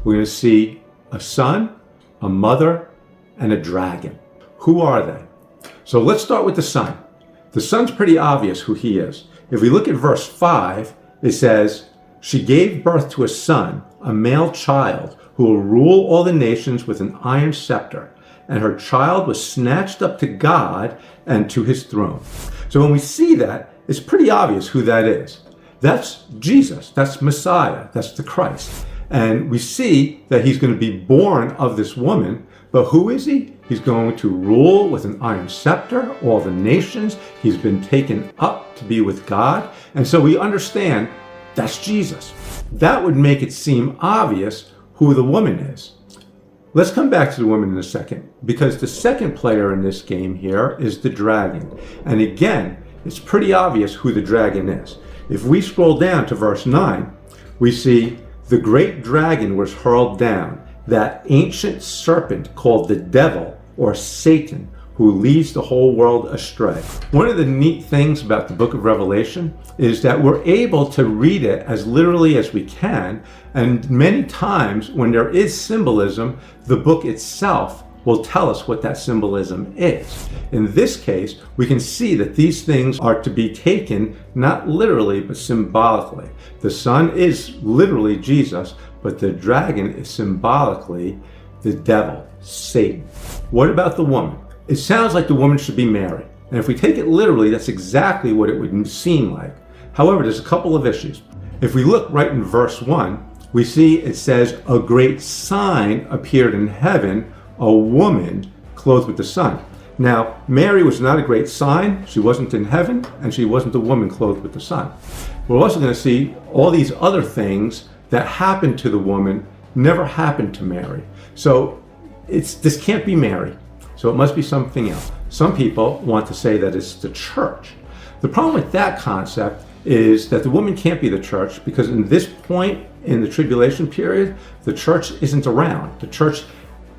we're going to see a son, a mother, and a dragon. Who are they? So let's start with the son. The son's pretty obvious who he is. If we look at verse 5, it says, "She gave birth to a son, a male child, who will rule all the nations with an iron scepter. And her child was snatched up to God and to his throne." So when we see that, it's pretty obvious who that is. That's Jesus. That's Messiah. That's the Christ. And we see that he's going to be born of this woman. But who is he? He's going to rule with an iron scepter all the nations. He's been taken up to be with God. And so we understand that's Jesus. That would make it seem obvious who the woman is. Let's come back to the woman in a second, because the second player in this game here is the dragon. And again, it's pretty obvious who the dragon is. If we scroll down to verse 9, we see the great dragon was hurled down, that ancient serpent called the devil or Satan, who leads the whole world astray. One of the neat things about the book of Revelation is that we're able to read it as literally as we can, and many times when there is symbolism, the book itself will tell us what that symbolism is. In this case, we can see that these things are to be taken not literally but symbolically. The son is literally Jesus, but the dragon is symbolically the devil, Satan. What about the woman? It sounds like the woman should be Mary. And if we take it literally, that's exactly what it would seem like. However, there's a couple of issues. If we look right in verse 1, we see it says, "A great sign appeared in heaven, a woman clothed with the sun." Now, Mary was not a great sign. She wasn't in heaven, and she wasn't a woman clothed with the sun. We're also going to see all these other things that happened to the woman never happened to Mary. So this can't be Mary. So it must be something else. Some people want to say that it's the church. The problem with that concept is that the woman can't be the church, because in this point in the tribulation period, the church isn't around. The church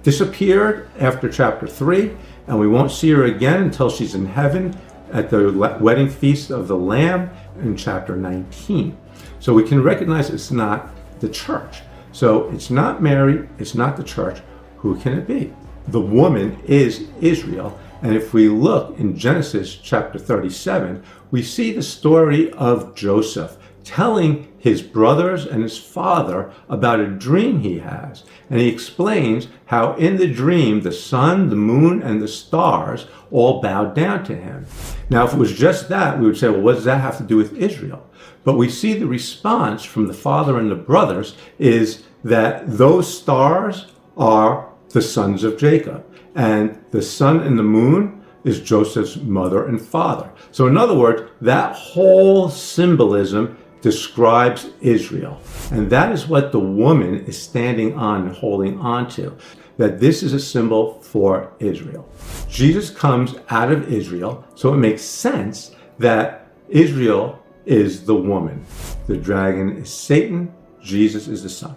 disappeared after chapter 3, and we won't see her again until she's in heaven at the wedding feast of the Lamb in chapter 19. So we can recognize it's not the church. So it's not Mary, it's not the church. Who can it be? The woman is Israel. And if we look in Genesis chapter 37, we see the story of Joseph telling his brothers and his father about a dream he has. And he explains how in the dream, the sun, the moon, and the stars all bowed down to him. Now, if it was just that, we would say, well, what does that have to do with Israel? But we see the response from the father and the brothers is that those stars are the sons of Jacob. And the sun and the moon is Joseph's mother and father. So in other words, that whole symbolism describes Israel. And that is what the woman is standing on and holding on to, that this is a symbol for Israel. Jesus comes out of Israel, so it makes sense that Israel is the woman. The dragon is Satan, Jesus is the son.